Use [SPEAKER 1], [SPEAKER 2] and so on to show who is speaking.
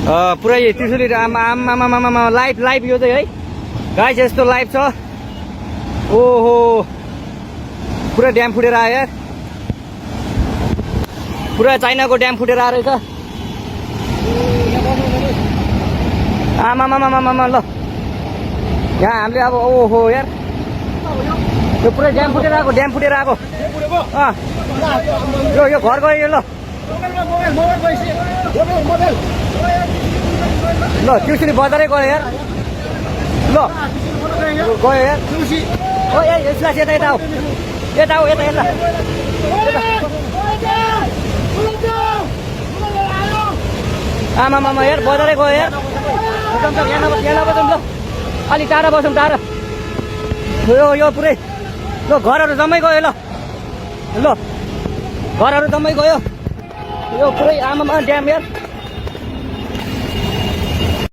[SPEAKER 1] पुरै त्रिशुली आमा live live यो चाहिँ है गाइस यस्तो लाइभ छ ओहो पुरा ड्याम फुटेर आयो यार पुरा चाइनाको ड्याम फुटेर आएर रहेछ आमा ल यहाँ हामीले अब ओहो यार यो पुरै ड्याम फुटेर आएको यो घर गयो यो ल त्रिशुली बजारै गयो यार ल गयो यार ओ यसलाई यता आमा यार बजारै गयो यार यहाँ नबसौँ ल अलिक टाढा बसौँ टाढा यो पुरै ल घरहरू जम्मै गयो ल घरहरू जम्मै गयो यो पुरै आमामा ड्याम यार